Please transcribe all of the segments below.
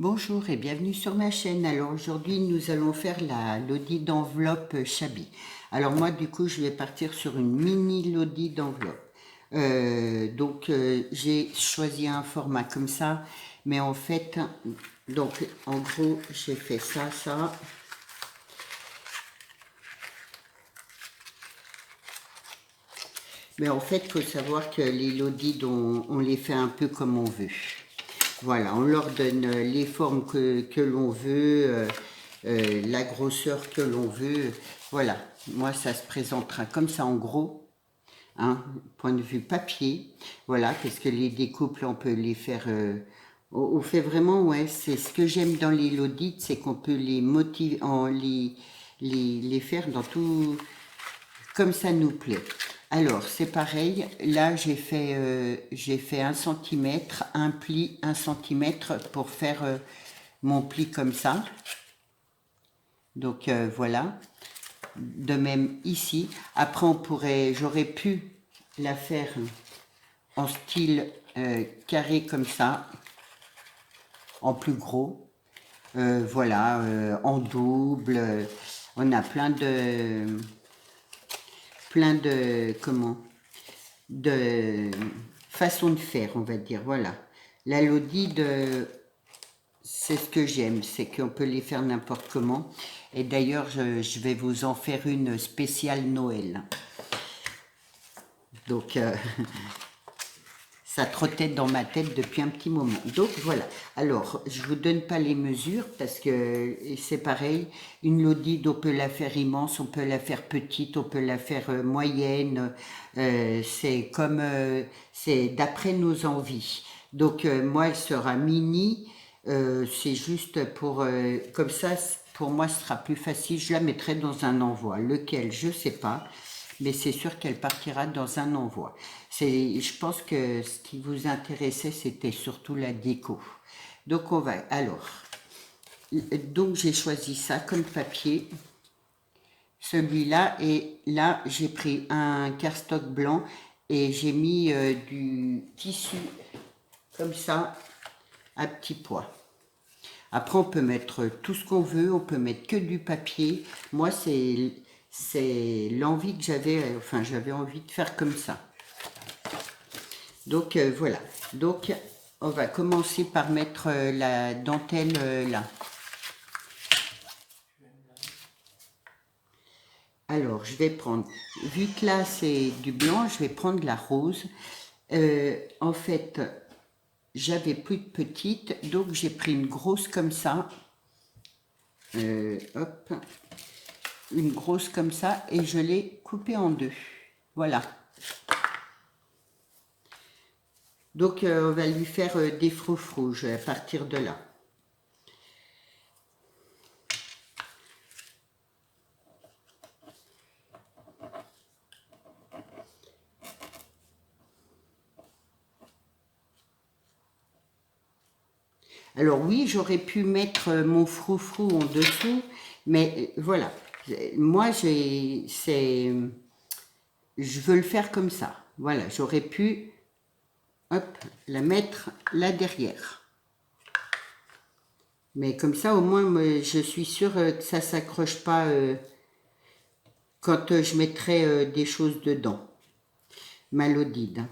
Bonjour et bienvenue sur ma chaîne. Alors aujourd'hui nous allons faire l'audit d'enveloppe Chabi. Alors moi du coup je vais partir sur une mini l'audit d'enveloppe. J'ai choisi un format comme ça, mais en fait, donc en gros j'ai fait ça. Mais en fait il faut savoir que les lodis on les fait un peu comme on veut. Voilà, on leur donne les formes que l'on veut, la grosseur que l'on veut. Voilà, moi ça se présentera comme ça en gros, hein, point de vue papier. Voilà, parce que les découpes, on peut les faire... on fait vraiment, ouais, c'est ce que j'aime dans les lodites, c'est qu'on peut les motiver, les faire dans tout comme ça nous plaît. Alors, c'est pareil, là j'ai fait 1 cm, un pli 1 cm pour faire mon pli comme ça. Donc voilà, de même ici. Après j'aurais pu la faire en style carré comme ça, en plus gros. Voilà, en double, on a comment, de façon de faire, on va dire. Voilà, la lodide, c'est ce que j'aime, c'est qu'on peut les faire n'importe comment. Et d'ailleurs je vais vous en faire une spéciale Noël, donc ça trottait dans ma tête depuis un petit moment. Donc voilà, alors je vous donne pas les mesures parce que c'est pareil, une lodide on peut la faire immense, on peut la faire petite, on peut la faire moyenne, c'est comme, c'est d'après nos envies. Donc moi elle sera mini, c'est juste pour, comme ça pour moi ce sera plus facile, je la mettrai dans un envoi, lequel je sais pas, mais c'est sûr qu'elle partira dans un envoi. Je pense que ce qui vous intéressait, c'était surtout la déco. Donc donc j'ai choisi ça comme papier, celui-là, et là j'ai pris un cardstock blanc et j'ai mis du tissu comme ça à petits pois. Après on peut mettre tout ce qu'on veut, on peut mettre que du papier. Moi c'est l'envie que j'avais envie de faire comme ça. Donc voilà, donc on va commencer par mettre la dentelle là. Alors je vais prendre, vu que là c'est du blanc, je vais prendre la rose. En fait, j'avais plus de petite, donc j'ai pris une grosse comme ça. Hop, une grosse comme ça et je l'ai coupée en deux. Voilà. Donc on va lui faire des froufrous à partir de là. Alors oui, j'aurais pu mettre mon froufrou en dessous, mais voilà. Moi, je veux le faire comme ça. Voilà, j'aurais pu, hop, la mettre là derrière. Mais comme ça, au moins, je suis sûre que ça ne s'accroche pas quand je mettrai des choses dedans. Malodide.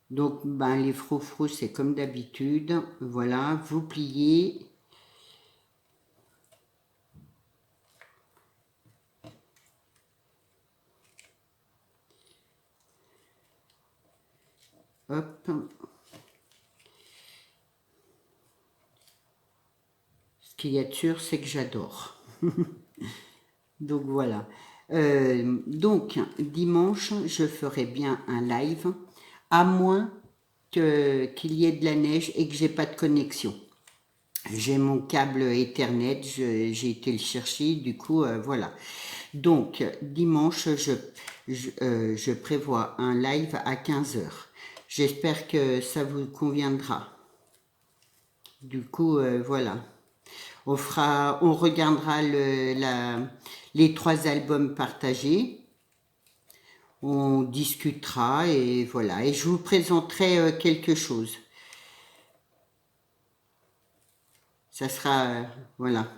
Donc, ben, les froufrous, c'est comme d'habitude. Voilà, vous pliez. Hop. Ce qu'il y a de sûr, c'est que j'adore. Donc voilà. Donc dimanche, je ferai bien un live, à moins qu'il y ait de la neige et que j'ai pas de connexion. J'ai mon câble Ethernet, j'ai été le chercher, du coup voilà. Donc dimanche, je prévois un live à 15 h. J'espère que ça vous conviendra. Du coup voilà. On regardera les 3 albums partagés. on discutera et voilà. Et je vous présenterai quelque chose. Ça sera, voilà.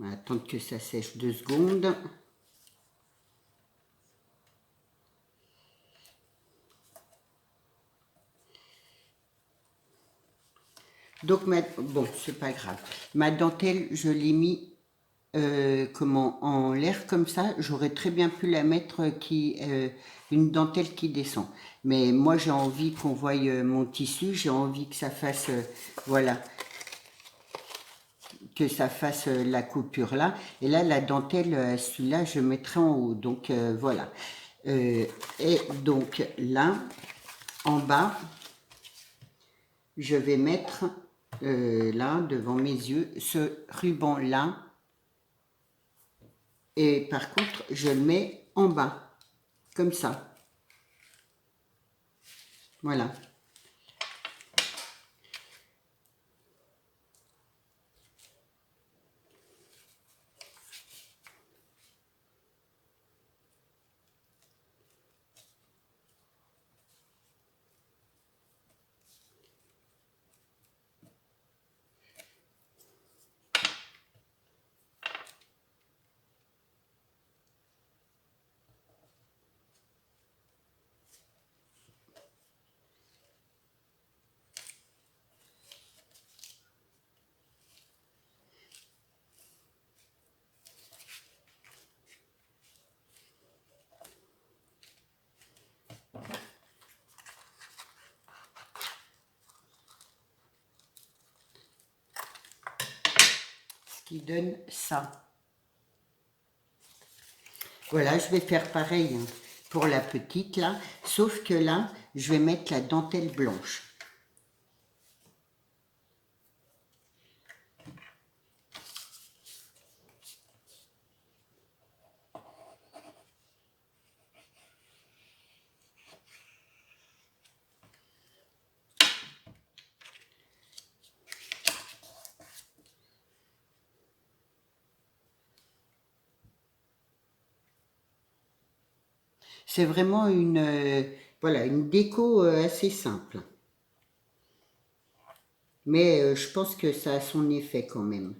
On va attendre que ça sèche 2 secondes. Donc, bon, c'est pas grave. Ma dentelle, je l'ai mis comment en l'air comme ça. J'aurais très bien pu la mettre une dentelle qui descend. Mais moi, j'ai envie qu'on voie mon tissu. J'ai envie que ça fasse, voilà, que ça fasse la coupure là. Et là, la dentelle, celui-là, je mettrai en haut. Donc, voilà. Et donc, là, en bas, je vais mettre là, devant mes yeux, ce ruban-là. Et par contre, je le mets en bas, comme ça. Voilà. Ce qui donne ça. Voilà, je vais faire pareil pour la petite là, sauf que là, je vais mettre la dentelle blanche. C'est vraiment voilà, une déco assez simple. Mais je pense que ça a son effet quand même.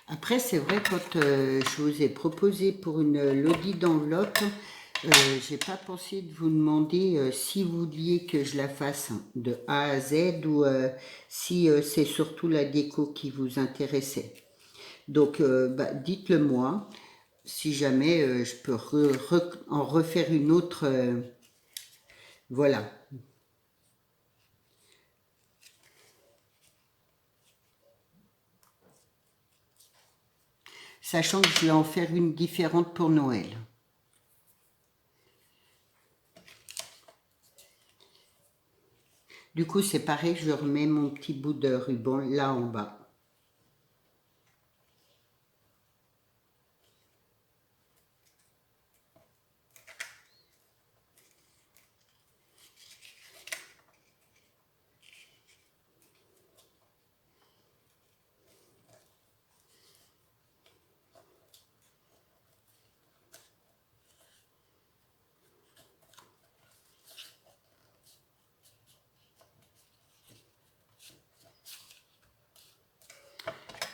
Après, c'est vrai, quand je vous ai proposé pour une lodi d'enveloppe, j'ai pas pensé de vous demander si vous vouliez que je la fasse de A à Z ou si c'est surtout la déco qui vous intéressait. Donc, bah, dites-le moi, si jamais je peux en refaire une autre. Voilà. sachant que je vais en faire une différente pour Noël. Du coup, c'est pareil, je remets mon petit bout de ruban là en bas.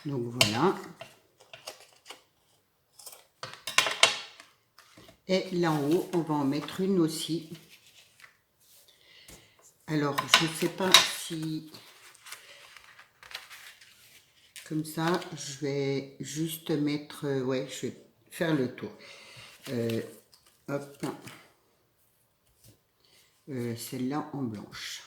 Donc voilà. Et là en haut, on va en mettre une aussi. Alors, je ne sais pas si... Comme ça, je vais juste mettre... ouais, je vais faire le tour. Hop. Celle-là en blanche.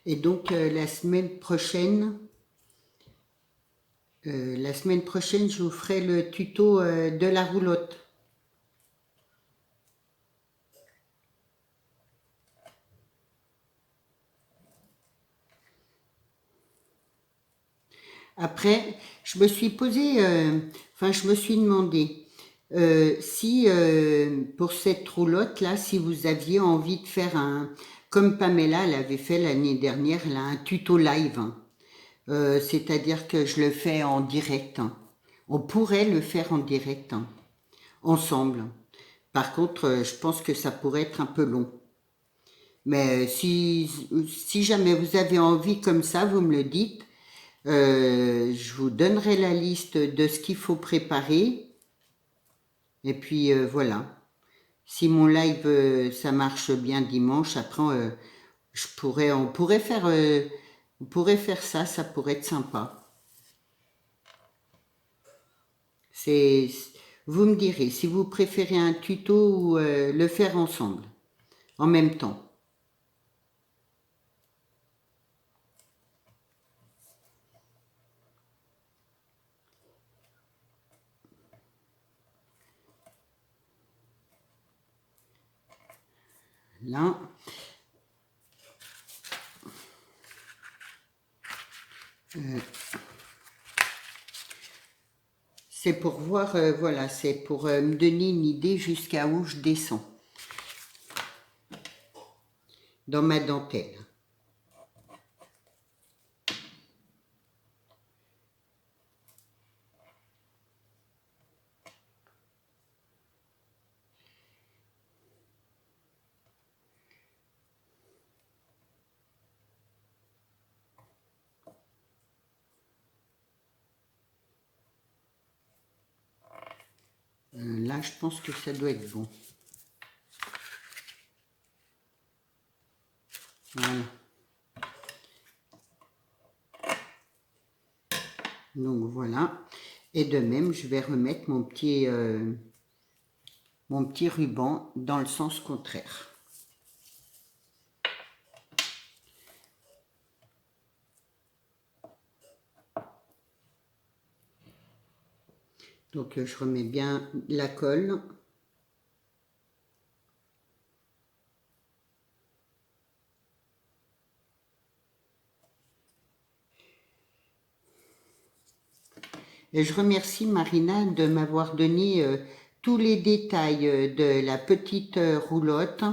Et donc, la semaine prochaine, je vous ferai le tuto de la roulotte. Après, je me suis posé, je me suis demandé si pour cette roulotte-là, si vous aviez envie de faire comme Pamela l'avait fait l'année dernière, elle a un tuto live. Hein. C'est-à-dire que je le fais en direct. Hein. On pourrait le faire en direct, hein, ensemble. Par contre, je pense que ça pourrait être un peu long. Mais si jamais vous avez envie comme ça, vous me le dites. Je vous donnerai la liste de ce qu'il faut préparer. Et puis voilà. Si mon live ça marche bien dimanche, après on pourrait faire ça, ça pourrait être sympa. C'est, vous me direz si vous préférez un tuto ou le faire ensemble, en même temps. Là. C'est pour voir, voilà, c'est pour me donner une idée jusqu'à où je descends dans ma dentelle. Là, je pense que ça doit être bon. Voilà. Donc voilà. Et de même, je vais remettre mon petit ruban dans le sens contraire. Donc je remets bien la colle. Et je remercie Marina de m'avoir donné tous les détails de la petite roulotte.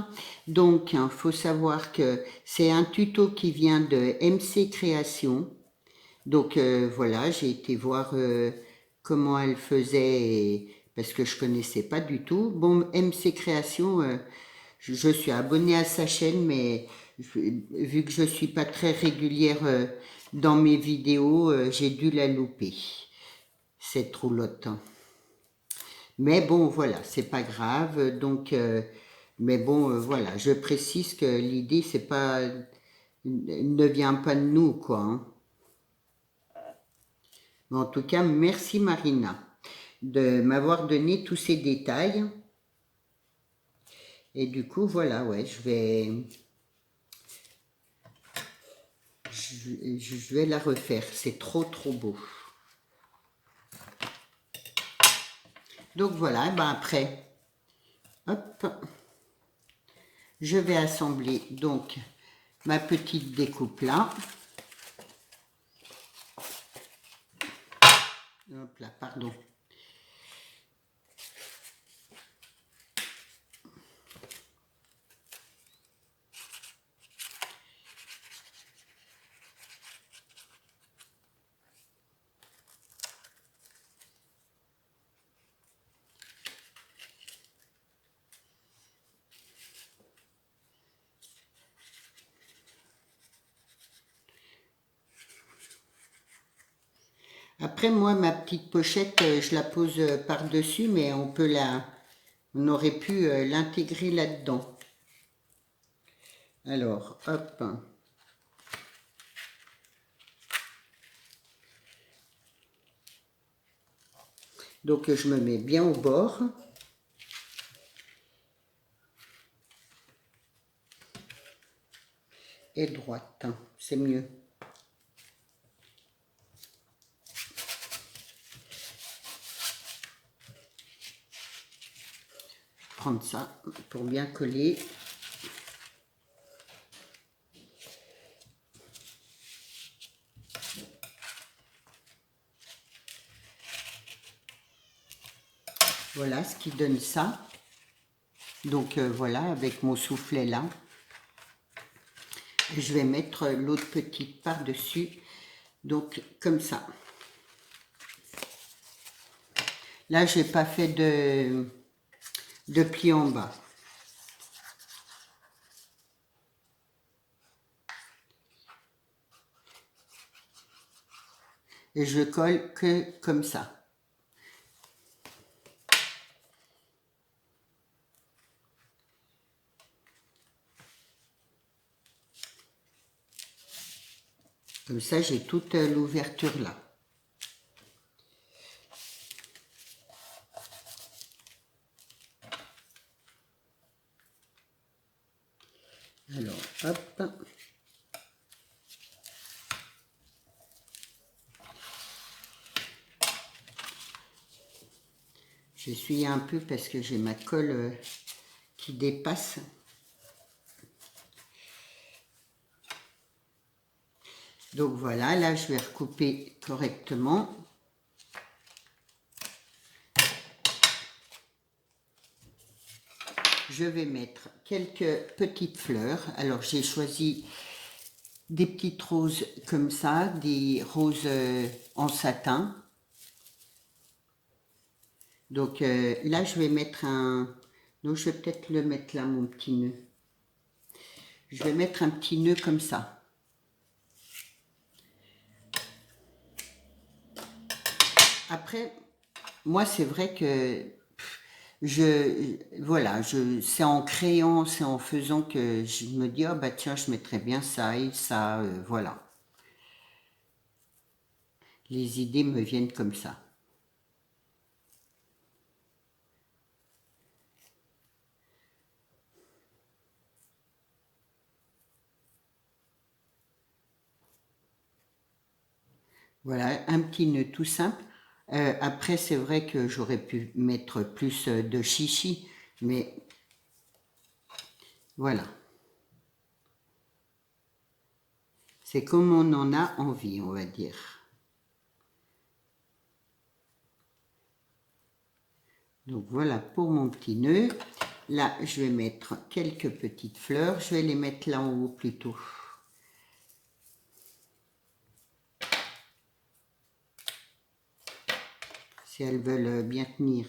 Donc, il faut savoir que c'est un tuto qui vient de MC Création. Donc voilà, j'ai été voir comment elle faisait, parce que je connaissais pas du tout. Bon, MC Création, je suis abonnée à sa chaîne, mais vu que je suis pas très régulière dans mes vidéos, j'ai dû la louper, cette roulotte. Mais bon, voilà, c'est pas grave. Donc, mais bon, voilà, je précise que l'idée, c'est pas, ne vient pas de nous, quoi. Hein. En tout cas, merci Marina de m'avoir donné tous ces détails. Et du coup, voilà, ouais, je vais la refaire. C'est trop, trop beau. Donc voilà, ben après, hop, je vais assembler donc ma petite découpe là. Hop là, pardon. Après, moi, ma petite pochette, je la pose par-dessus, mais on aurait pu l'intégrer là-dedans. Alors, hop. Donc, je me mets bien au bord. Et droite, c'est mieux. Prendre ça pour bien coller. Voilà ce qui donne ça. Donc voilà, avec mon soufflet là. Je vais mettre l'autre petite par-dessus. Donc comme ça. Là, j'ai pas fait de pli en bas. Et je colle que comme ça. Comme ça, j'ai toute l'ouverture là. Alors, hop. J'essuie un peu parce que j'ai ma colle qui dépasse. Donc voilà, là, je vais recouper correctement. Je vais mettre quelques petites fleurs. Alors, j'ai choisi des petites roses comme ça, des roses en satin. Donc là, je vais mettre un... Donc, je vais peut-être le mettre là, mon petit nœud. Je vais mettre un petit nœud comme ça. Après, moi, c'est vrai que voilà, c'est en créant, c'est en faisant que je me dis, oh bah tiens, je mettrais bien ça et ça, voilà. Les idées me viennent comme ça. Voilà, un petit nœud tout simple. Après, c'est vrai que j'aurais pu mettre plus de chichi, mais voilà. C'est comme on en a envie, on va dire. Donc voilà pour mon petit nœud. Là, je vais mettre quelques petites fleurs. Je vais les mettre là en haut plutôt. Si elles veulent bien tenir.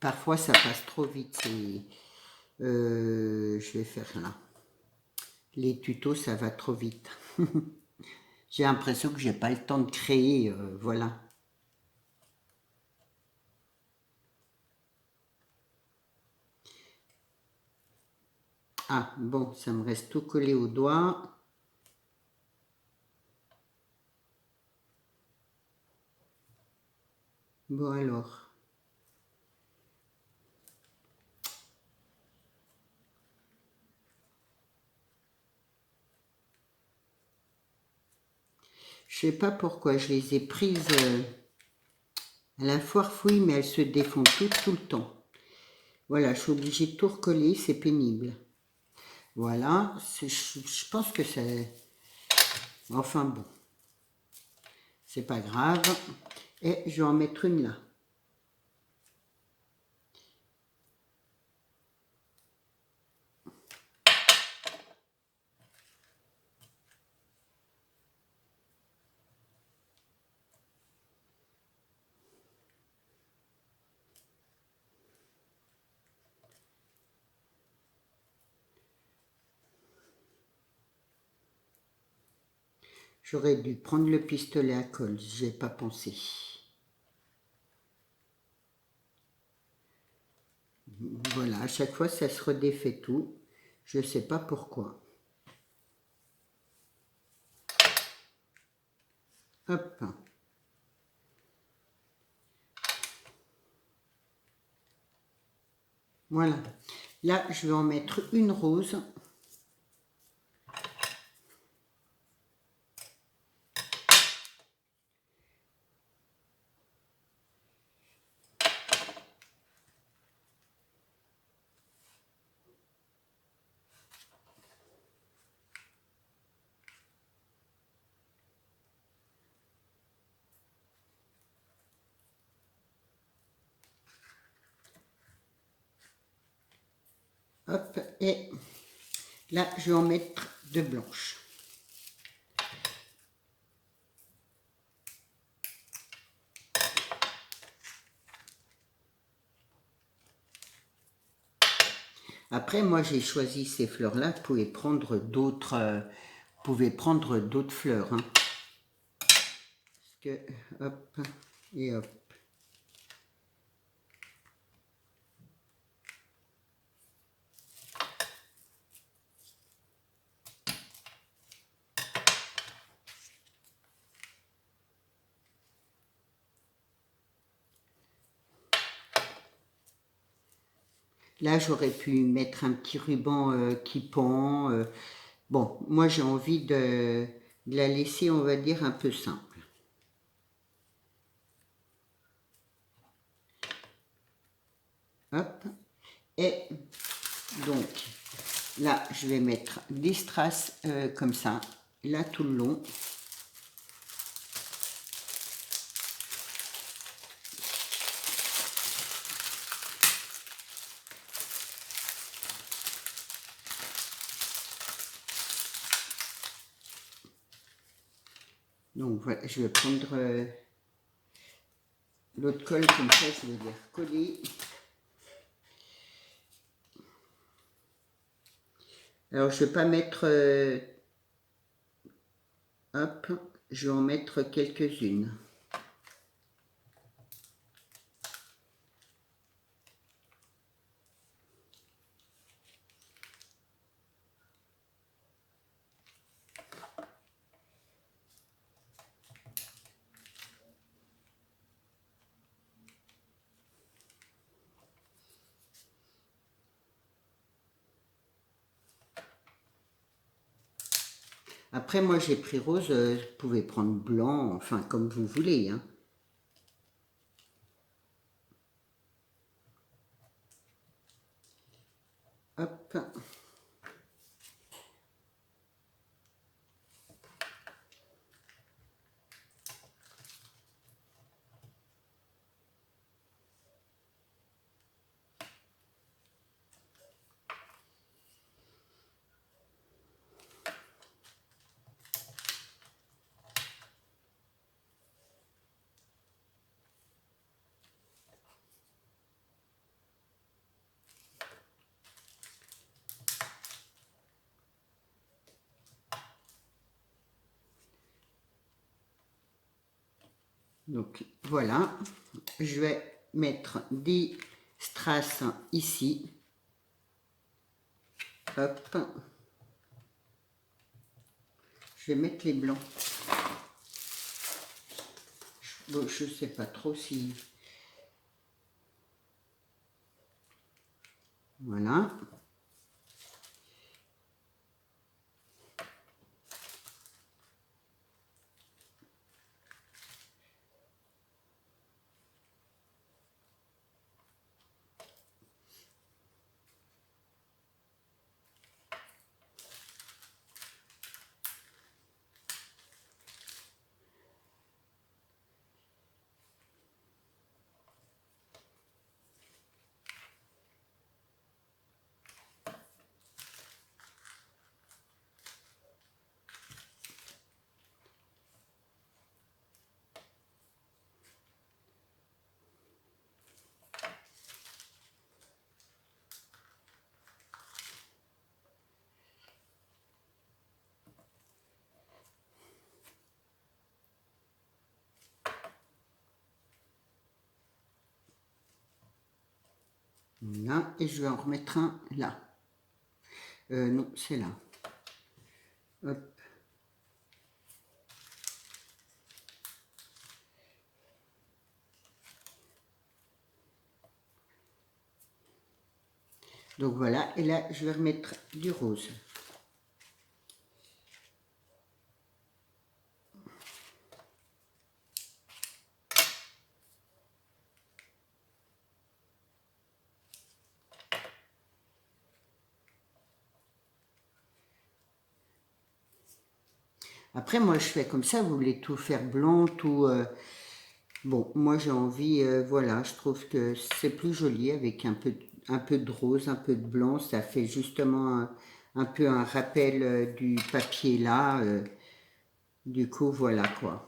parfois ça passe trop vite. Je vais faire là. Les tutos, ça va trop vite. J'ai l'impression que j'ai pas le temps de créer, voilà. Ah, bon, ça me reste tout collé au doigt. Bon alors. Je sais pas pourquoi je les ai prises à la foire fouille, mais elles se défont toutes tout le temps. Voilà, je suis obligée de tout recoller, c'est pénible. Voilà, je pense que c'est... Enfin bon, c'est pas grave. Et je vais en mettre une là. J'aurais dû prendre le pistolet à colle, j'ai pas pensé. Voilà, à chaque fois ça se redéfait tout. Je sais pas pourquoi. Hop. Voilà. Là, je vais en mettre une rose. Hop, et là, je vais en mettre deux blanches. Après, moi, j'ai choisi ces fleurs-là. Vous pouvez prendre d'autres fleurs. Hein. Parce que, hop, et hop. Là, j'aurais pu mettre un petit ruban qui pend. Bon, moi, j'ai envie de la laisser, on va dire, un peu simple. Hop. Et donc, là, je vais mettre des strass comme ça, là, tout le long. Donc voilà, je vais prendre l'autre colle comme ça, je vais les recoller. Alors je ne vais pas mettre, hop, je vais en mettre quelques-unes. Après moi j'ai pris rose, vous pouvez prendre blanc, enfin comme vous voulez. Hein. Hop. Donc voilà, je vais mettre des strass ici. Hop. Je vais mettre les blancs. Bon, je ne sais pas trop si... Voilà. Là, et je vais en remettre un là. Non, c'est là. Hop. Donc voilà, et là, je vais remettre du rose. Après, moi, je fais comme ça, vous voulez tout faire blanc, tout... Bon, moi, j'ai envie, voilà, je trouve que c'est plus joli avec un peu de rose, un peu de blanc. Ça fait justement un peu un rappel du papier là. Du coup, voilà quoi.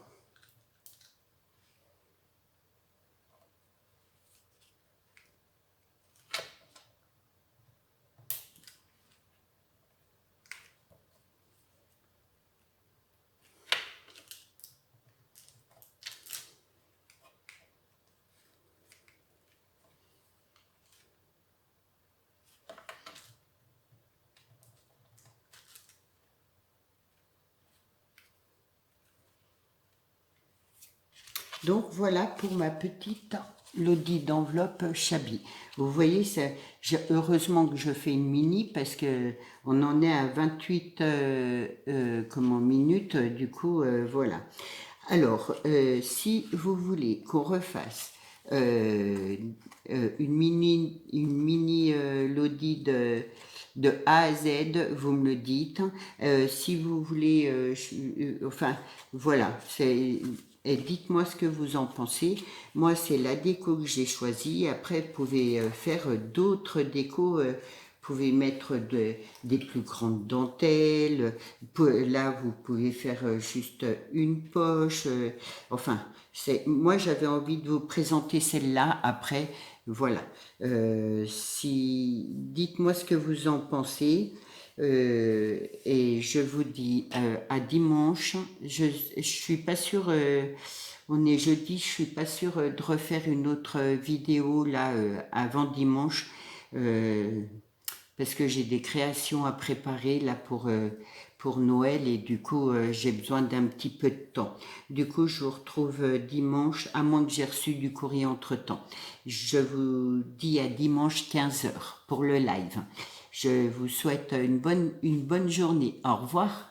Donc voilà pour ma petite Lodi d'enveloppe Chabi. Vous voyez, heureusement que je fais une mini parce que on en est à 28 minutes. Du coup, voilà. Alors, si vous voulez qu'on refasse une mini Lodi de A à Z, vous me le dites. Si vous voulez, enfin, voilà, et dites-moi ce que vous en pensez. Moi, c'est la déco que j'ai choisie. Après, vous pouvez faire d'autres décos. Vous pouvez mettre des plus grandes dentelles. Là, vous pouvez faire juste une poche. Enfin, moi, j'avais envie de vous présenter celle-là. Après, voilà. Dites-moi ce que vous en pensez. Et je vous dis à dimanche. Je suis pas sûre, on est jeudi, je suis pas sûre de refaire une autre vidéo là avant dimanche parce que j'ai des créations à préparer là pour Noël et du coup j'ai besoin d'un petit peu de temps. Du coup je vous retrouve dimanche, à moins que j'ai reçu du courrier entre temps. Je vous dis à dimanche 15 h pour le live. Je vous souhaite une bonne journée. Au revoir.